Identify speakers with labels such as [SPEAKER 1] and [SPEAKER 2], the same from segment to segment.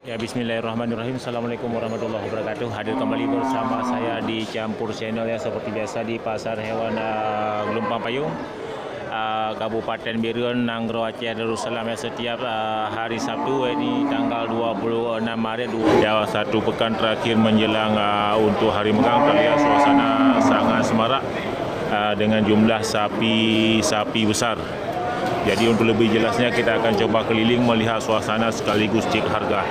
[SPEAKER 1] Ya, bismillahirrahmanirrahim. Assalamualaikum warahmatullahi wabarakatuh. Hadir kembali bersama saya di Campur Channel ya, seperti biasa di Pasar Hewan Gelompang Payung, Kabupaten Biren, Nanggro, Aceh Darussalam ya, setiap hari Sabtu ini tanggal 26 Maret. Ya, satu pekan terakhir menjelang untuk Hari Megang, terlihat suasana sangat semarak dengan jumlah sapi besar. Jadi untuk lebih jelasnya kita akan coba keliling melihat suasana sekaligus cek harga.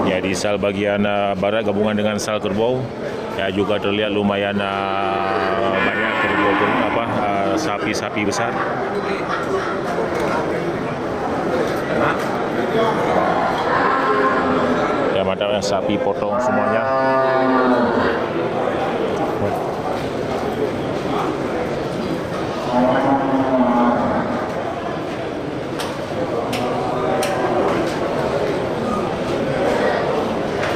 [SPEAKER 1] Ya, di sal bagian barat gabungan dengan sal kerbau ya juga terlihat lumayan banyak kerbau sapi-sapi besar. Ya, mantap, sapi potong semuanya.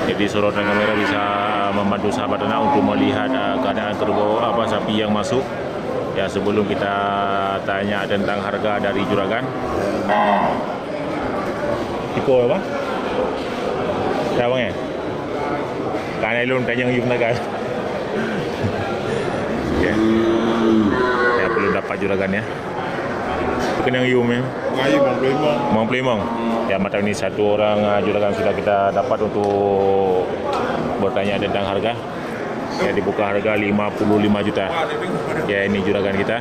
[SPEAKER 1] Jadi sorotan kamera bisa membantu sahabat ternak untuk melihat keadaan kerbau sapi yang masuk. Ya, sebelum kita tanya tentang harga dari juragan. Tipe apa? Sao bang ya? Cái này luôn, cái nhân dung này kan. Ya, belum dapat juragannya. Bukan yang yum ya? Mau Plimong. Ya, mata ini satu orang juragan sudah kita dapat untuk bertanya tentang harga. Ya, dibuka harga 55 juta. Ya, ini juragan kita.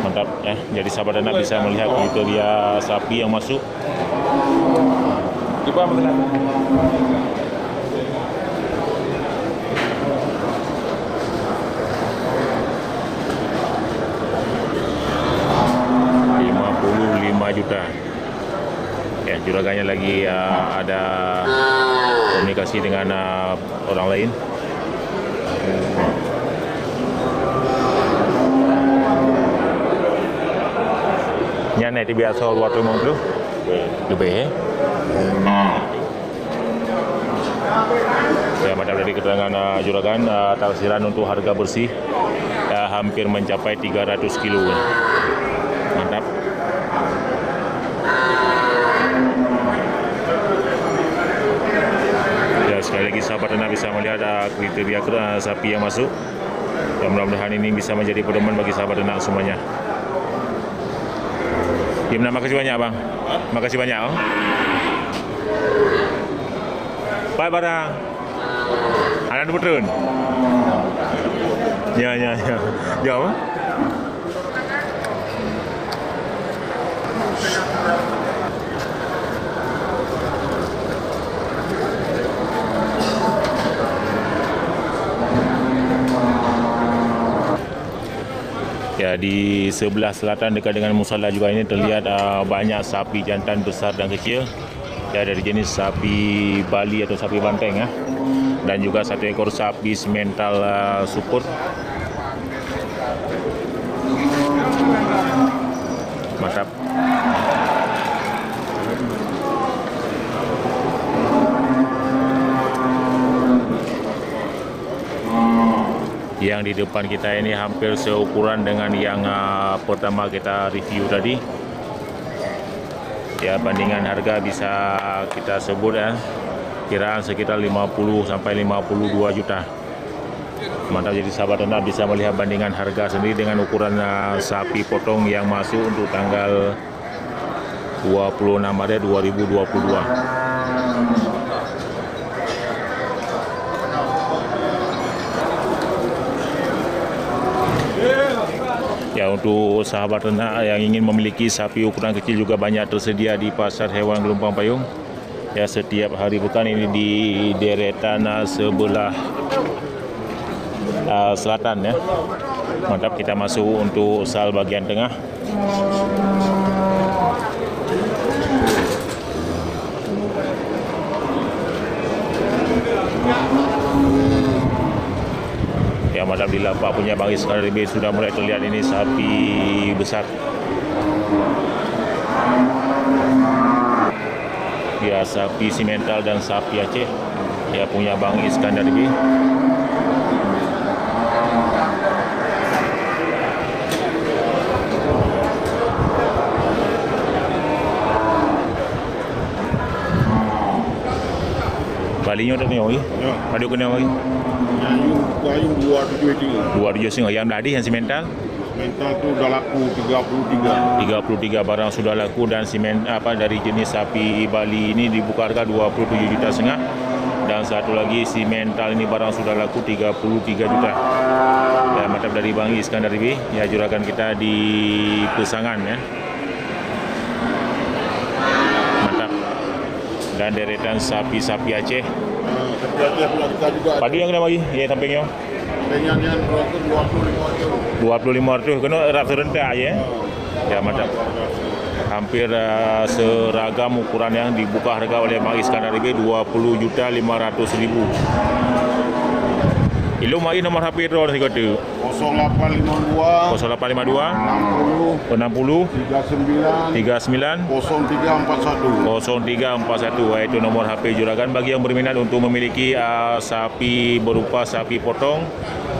[SPEAKER 1] Mantap ya. Jadi sahabat ternak bisa melihat kriteria sapi yang masuk. Coba mengenal. Juta. Ya, juragannya lagi ada komunikasi dengan orang lain. Nhà này thì biasa 250 lebih ya. Ya, mantap dari keterangan juragan, taksiran untuk harga bersih hampir mencapai 300 kilo. Mantap. Ya, sekali lagi sahabat ternak bisa melihat kriteria sapi yang masuk. Ya, mudah-mudahan ini bisa menjadi pedoman bagi sahabat ternak semuanya. Ya, makasih banyak bang. Makasih banyak. Baik barang. Anak betul. Ya. Ya. Ya, di sebelah selatan dekat dengan musala juga ini terlihat banyak sapi jantan besar dan kecil. Ya, dari jenis sapi Bali atau sapi banteng ya. Dan juga satu ekor sapi semental support. Mantap. Yang di depan kita ini hampir seukuran dengan yang pertama kita review tadi. Ya, bandingan harga bisa kita sebut ya, kiraan sekitar 50 sampai 52 juta. Mantap, jadi sahabat ternak bisa melihat bandingan harga sendiri dengan ukuran sapi potong yang masuk untuk tanggal 26 Maret 2022. Ya, untuk sahabat ternak yang ingin memiliki sapi ukuran kecil juga banyak tersedia di Pasar Hewan Gelompang Payung. Ya, setiap hari pekan ini di deretan sebelah selatan ya. Mantap, kita masuk untuk sal bagian tengah. Ya, mantap, di lapak punya Bang Iskandar RB sudah mulai terlihat ini sapi besar. Ya, sapi simental dan sapi Aceh. Ya, punya Bang Iskandar RB. Balinya tak ni lagi.
[SPEAKER 2] Ya.
[SPEAKER 1] Padu kena lagi.
[SPEAKER 2] Yang 2,5.
[SPEAKER 1] Yang tadi yang simental
[SPEAKER 2] Mental tu dah laku 33.
[SPEAKER 1] 33 barang sudah laku dan simen dari jenis sapi Bali ini dibuka harga 27,5 juta dan satu lagi simental ini barang sudah laku 33 juta. Dan mantap dari Bang Iskandar B ya, juragan kita di Pesangan ya. Mantap. Dan deretan sapi-sapi Aceh.
[SPEAKER 2] Sapi Aceh pula kita juga.
[SPEAKER 1] Padu yang kena bagi ya sampingnya.
[SPEAKER 2] Yang berapa 25 tu.
[SPEAKER 1] 25 kena rap serentak aja ya. Ya mantap. Hampir seragam ukuran yang dibuka harga oleh Bang Iskandar B 20,500,000. Ilmu mai nomor HP drone si kata
[SPEAKER 2] 0852
[SPEAKER 1] 0852
[SPEAKER 2] 60
[SPEAKER 1] 60
[SPEAKER 2] 39
[SPEAKER 1] 39
[SPEAKER 2] 0341.
[SPEAKER 1] 0341 itu nomor HP juragan bagi yang berminat untuk memiliki sapi berupa sapi potong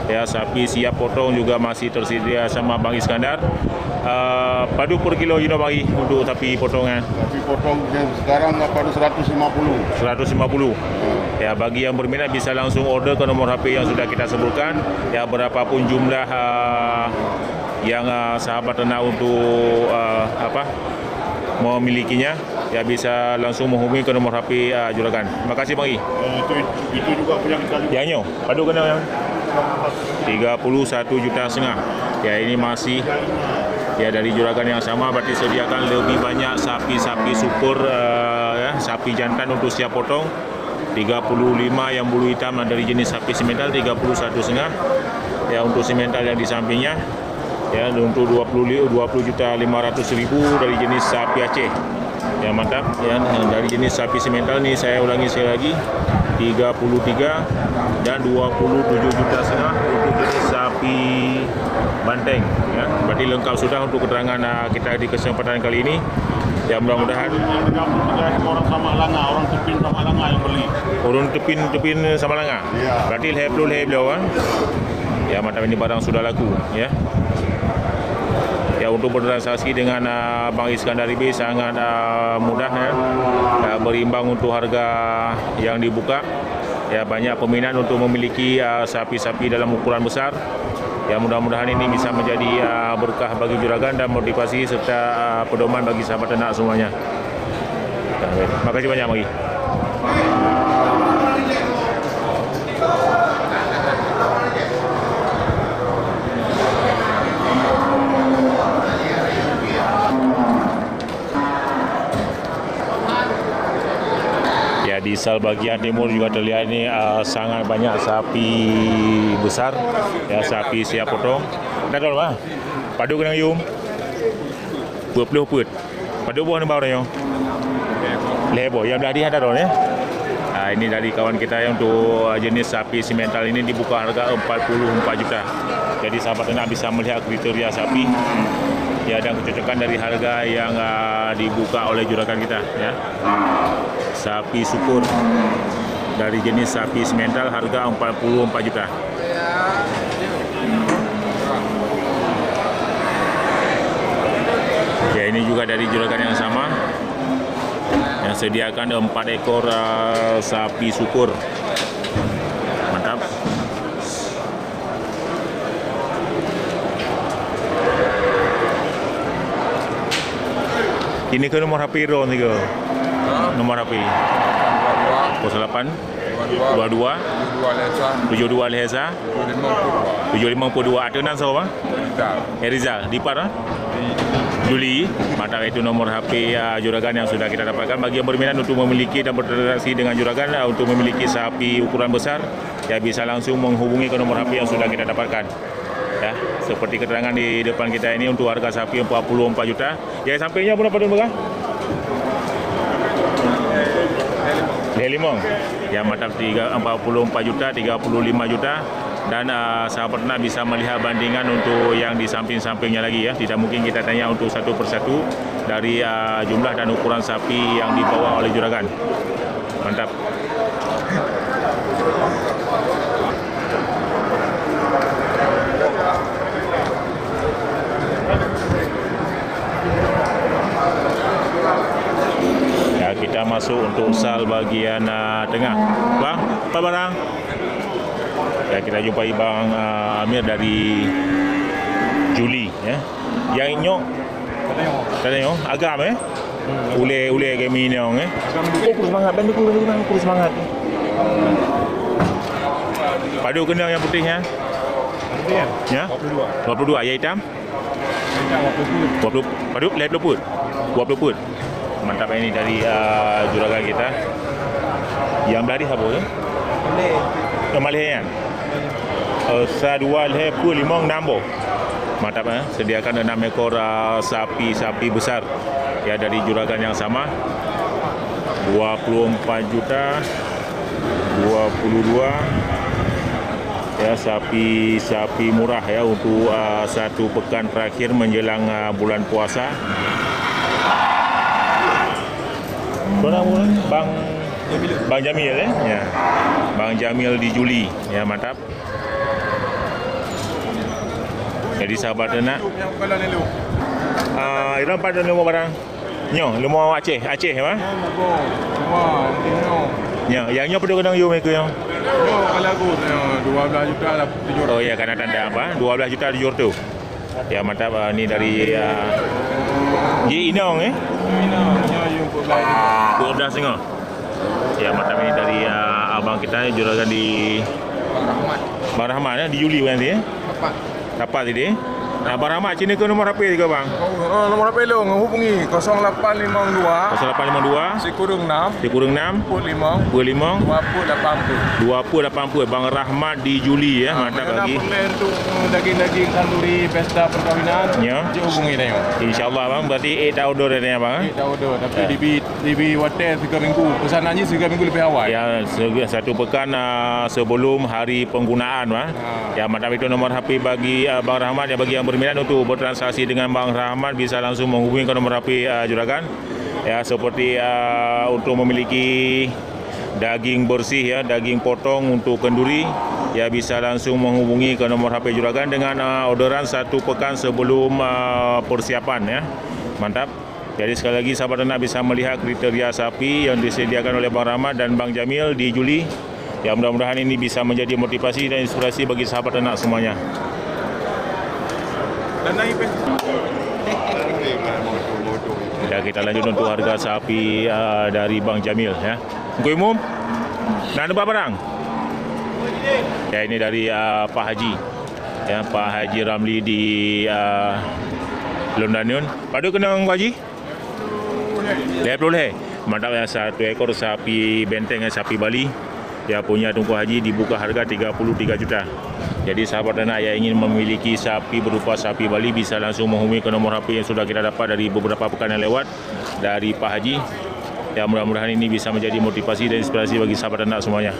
[SPEAKER 1] ya, sapi siap potong juga masih tersedia sama Bang Iskandar. Padu per kilo Jino bagi untuk sapi potongan.
[SPEAKER 2] Sapi potong yang sekarang pada 150.
[SPEAKER 1] 150. Ya, bagi yang berminat bisa langsung order ke nomor HP yang sudah kita sebutkan. Ya, berapapun jumlah yang sahabat ternak untuk memilikinya, ya bisa langsung menghubungi ke nomor HP juragan. Terima kasih Bang I.
[SPEAKER 2] Itu juga punya kita juga.
[SPEAKER 1] Yang padu kena yang 31,5 juta. Ya, ini masih ya dari juragan yang sama, berarti sediakan lebih banyak sapi-sapi super ya, sapi jantan untuk siap potong. 35 yang bulu hitam dari jenis sapi simental 31,5. Ya, untuk simental yang di sampingnya ya untuk 20,500,000 dari jenis sapi Aceh. Ya mantap ya, dari jenis sapi simental ni saya ulangi sekali lagi 33 dan 27,5 juta untuk jenis sapi banteng ya. Berarti lengkap sudah untuk keterangan kita di kesempatan kali ini. Ya, mudah-mudahan
[SPEAKER 2] orang sama Langa, orang Tepin sama Langa yang beli.
[SPEAKER 1] Orang Tepin sama Langa.
[SPEAKER 2] Ya.
[SPEAKER 1] Berarti leh beliau kan. Ya mantap, ini barang sudah laku ya. Ya, untuk bertransaksi dengan Bang Iskandar B sangat mudah ya. Berimbang untuk harga yang dibuka. Ya, banyak peminat untuk memiliki sapi-sapi dalam ukuran besar. Ya, mudah-mudahan ini bisa menjadi berkah bagi juragan dan motivasi serta pedoman bagi sahabat ternak semuanya. Terima kasih banyak Bang I. Di sel bagian timur juga terlihat ini sangat banyak sapi besar ya, sapi siap potong. Dah tahu lah. Padu kena yum. 20 put. Padu buah nembau dah yo. Lebo yang dah ada dah ya. Ini dari kawan kita yang untuk jenis sapi simental ini dibuka harga 44 juta. Jadi sahabat ternak bisa melihat kriteria sapi ya dan kecocokan dari harga yang dibuka oleh juragan kita ya. Sapi syukur dari jenis sapi simental harga 44 juta. Ya, ini juga dari juragan yang sama yang sediakan 4 ekor sapi syukur. Mantap. Ini ke nomor HP Ron juga. Nomor HP 08 22 72 Lehza 7542. Ada nan sahaja Rizal di Par Juli. Mantap, itu nomor HP juragan yang sudah kita dapatkan. Bagi yang berminat untuk memiliki dan bertransaksi dengan juragan untuk memiliki sapi ukuran besar, ya bisa langsung menghubungi ke nomor HP yang sudah kita dapatkan. Ya, seperti keterangan di depan kita ini untuk harga sapi 44 juta. Ya, sampainya berapa tu berapa? Limong. Ya, mantap, 44 juta, 35 juta. Dan sahabat ternak bisa melihat bandingan untuk yang di samping-sampingnya lagi ya. Tidak mungkin kita tanya untuk satu persatu dari jumlah dan ukuran sapi yang dibawa oleh juragan. Mantap. Kita masuk masuk untuk sal bahagian tengah. Bang, apa barang? Ya, kita jumpai Bang Amir dari Juli ya. Yang inyok katanya agam ule kami ni orang kurus semangat band kurus semangat. Padu kena yang putihnya. Ya. 22 yang hitam. 20 padu lihat 20 put. Mantap ini dari juragan kita. Yang dari apa tu? Malih kan. Sa2 leh pul 5 nambah. Mantap sediakan 6 ekor sapi besar ya dari juragan yang sama. 24 juta 22 ya, sapi murah ya untuk satu pekan terakhir menjelang bulan puasa. Bang Jamil ya. Bang Jamil di Juli ya, mantap. Jadi sahabat nak Iran pada lemah barang nyo lemah Aceh apa? Ya, yang nyo pada kadang yo mereka yang.
[SPEAKER 2] Yo kalau aku 12 juta lah 700.
[SPEAKER 1] Oh ya, karena tanda apa? 12 juta 700. Ya, mantap. Ni dari Inong
[SPEAKER 2] Inong yang
[SPEAKER 1] 14 tengah. Ya, mantap ini dari abang kita juragan di Bang Rahmat ya, di Juli nanti ya. Dapat tadi. Abang Rahmat sini ke nomor HP ke bang?
[SPEAKER 2] Nomor HP lo hubungi 0852
[SPEAKER 1] 0852
[SPEAKER 2] 106
[SPEAKER 1] 45 2080 Bang Rahmat di Juli ya. Mantap lagi.
[SPEAKER 2] Untuk daging-daging kanduri pesta perkahwinan
[SPEAKER 1] ya.
[SPEAKER 2] Dia hubungi dia.
[SPEAKER 1] InsyaAllah bang. Berarti 8 outdoor dia bang.
[SPEAKER 2] 8 outdoor. Tapi DB hotel 3 minggu. Pesanannya 3 minggu lebih awal.
[SPEAKER 1] Ya, satu pekan sebelum hari penggunaan bang. Ya, mantap itu nomor HP bagi Bang Rahmat ya. Bagi yang berminat untuk bertransaksi dengan Bang Rahmat bisa langsung menghubungi ke nomor HP juragan. Ya, seperti untuk memiliki daging bersih ya, daging potong untuk kenduri ya, bisa langsung menghubungi ke nomor HP juragan dengan orderan satu pekan sebelum persiapan ya. Mantap. Jadi sekali lagi sahabat ternak bisa melihat kriteria sapi yang disediakan oleh Bang Rahmat dan Bang Jamil di Juli. Ya, mudah-mudahan ini bisa menjadi motivasi dan inspirasi bagi sahabat ternak semuanya.
[SPEAKER 2] Dan naik
[SPEAKER 1] Ya, kita lanjut untuk harga sapi dari Bang Jamil ya. Untuk umum nak nampak barang? Ya, ini dari Pak Haji. Ya, Pak Haji Ramli di Londanion. Pada kena Pak Haji? Boleh. Mantap ya, satu ekor sapi benteng sapi Bali. Ya, punya Tunku Haji dibuka harga 33 juta. Jadi sahabat ternak yang ingin memiliki sapi berupa sapi Bali bisa langsung menghubungi ke nomor HP yang sudah kita dapat dari beberapa pekan yang lewat dari Pak Haji. Ya, mudah-mudahan ini bisa menjadi motivasi dan inspirasi bagi sahabat ternak semuanya.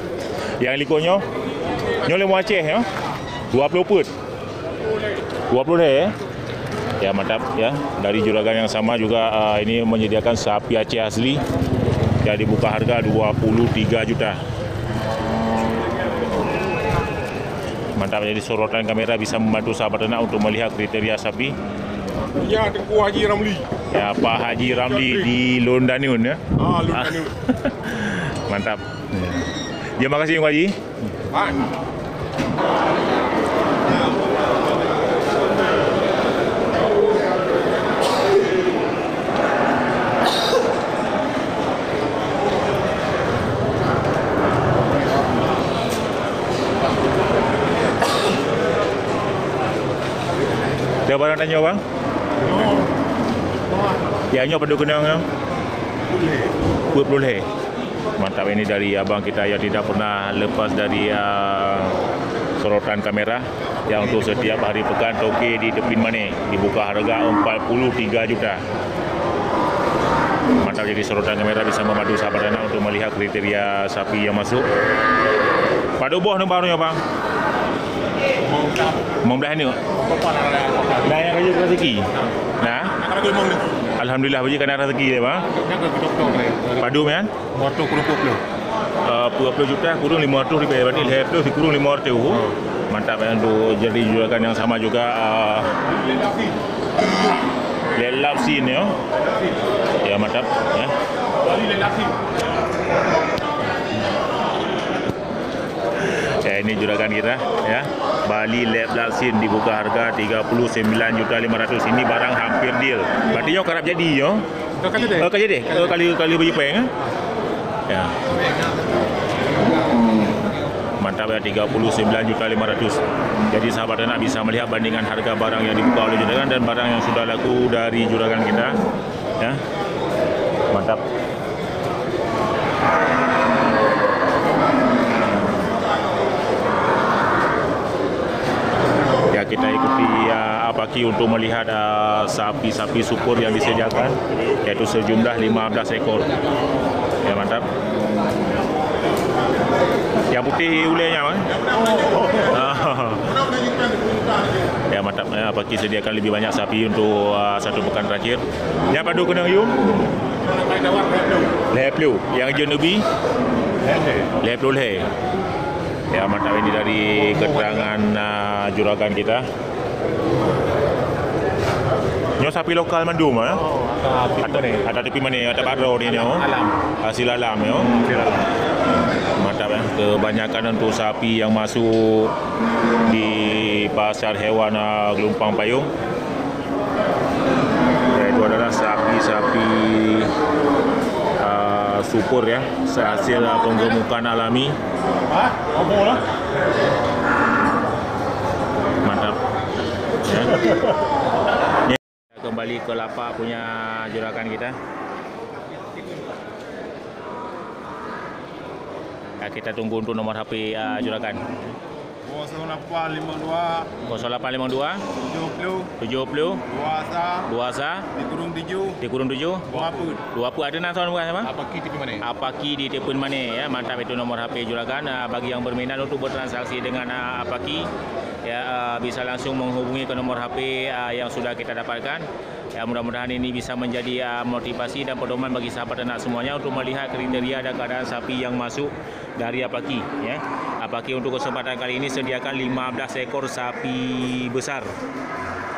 [SPEAKER 1] Yang likonyo lemah Aceh ya. 20 put. 20 deh ya. Ya, mantap ya. Dari juragan yang sama juga ini menyediakan sapi Aceh asli. Ya, dibuka harga 23 juta. Mantap, jadi sorotan kamera bisa membantu sahabat ternak untuk melihat kriteria sapi.
[SPEAKER 2] Ya, Tengku Haji Ramli.
[SPEAKER 1] Ya, Pak Haji Ramli di Londanion ya.
[SPEAKER 2] Londanion.
[SPEAKER 1] Mantap. Ya, makasih Pak Haji. Ada barang tanya bang? Ya, nyo pada kena ngam. Boleh. Mantap, ini dari abang kita yang tidak pernah lepas dari sorotan kamera. Yang untuk setiap hari pekan toke di Depin Mane dibuka harga 43 juta. Mantap, jadi sorotan kamera bisa membantu sahabat ternak untuk melihat kriteria sapi yang masuk. Pada boh ni barunya bang. Membelahan ni. Dah yang kerja rezeki. Nah. Alhamdulillah bagi kena rezeki dia bang. Padu kan? 20 juta kurung 500 ribu. Berarti leher tu kurung 500. Mantap ya, untuk jadi juragan yang sama juga Let love scene ya. Ya mantap ya. Ya ini juragan kita ya. Bali Lab Laksin dibuka harga 39.500. Ini barang hampir deal. Berarti yo kerap jadi yo. Kerap jadi. Kali bagi peng. Ya. Mantap ya 39.500. Jadi sahabat anak bisa melihat bandingan harga barang yang dibuka oleh juragan dan barang yang sudah laku dari juragan kita. Ya. Mantap. Ya kita ikuti Apaki untuk melihat sapi-sapi syukur yang disediakan, yaitu sejumlah 15 ekor. Ya mantap. Yang putih ulenya kan? Ya mantap. Apaki sediakan lebih banyak sapi untuk satu pekan terakhir. Yang padu kena yum? Leplu. Yang jenubi? Leplu leh. Ya mantap, ini dari keterangan juragan kita. Nyo sapi lokal mandum ya. Ada tepi mana? Ada baro ni nyo. Hasil alam yo. Mantap ya. Kebanyakan untuk sapi yang masuk di pasar hewan Gelumpang Payung. Itu adalah sapi-sapi super ya, hasil penggemukan alami. Mantap ya. Kembali ke lapak punya juragan kita. Ya, kita tunggu untuk nomor HP juragan.
[SPEAKER 2] 0852
[SPEAKER 1] 0852 70 Duasa dikurung 7 20 ada nak soal bukan apa? Apaki di telepon mana ya. Mantap, itu nomor HP juragan. Bagi yang berminat untuk bertransaksi dengan Apaki ya, bisa langsung menghubungi ke nomor HP yang sudah kita dapatkan. Ya, mudah-mudahan ini bisa menjadi motivasi dan pedoman bagi sahabat anak semuanya untuk melihat kriteria dan keadaan sapi yang masuk dari Apaki ya. Apaki untuk kesempatan kali ini sediakan 15 ekor sapi besar.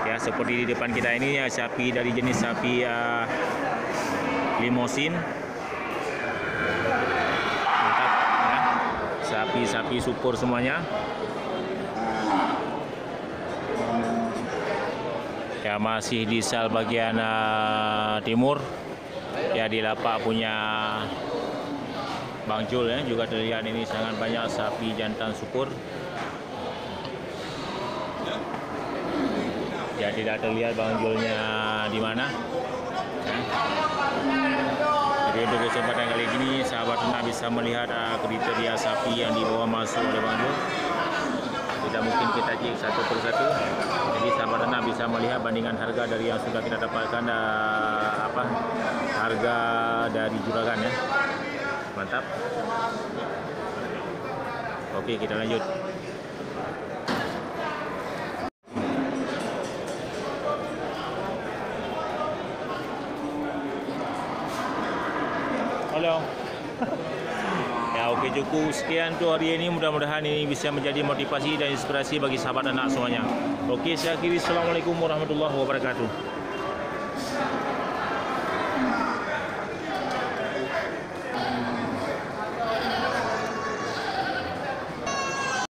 [SPEAKER 1] Ya, seperti di depan kita ini ya, sapi dari jenis sapi limosin. Mantap ya. Sapi-sapi super semuanya. Ya, masih di sel bagian timur. Ya, di lapak punya Bang Jul ya, juga terlihat ini sangat banyak sapi jantan syukur. Ya, tidak terlihat Bang Julnya di mana. Ya. Jadi untuk kesempatan kali ini sahabat ternak bisa melihat kriteria sapi yang dibawa masuk oleh Bang Jul. Tidak mungkin kita cek satu persatu. Jadi sahabat ternak bisa melihat bandingan harga dari yang sudah kita dapatkan, harga dari juragan ya. Mantap. Oke, kita lanjut. Halo. Ya, oke, cukup sekian untuk hari ini. Mudah-mudahan ini bisa menjadi motivasi dan inspirasi bagi sahabat anak semuanya. Oke, saya akhiri. Assalamualaikum warahmatullahi wabarakatuh.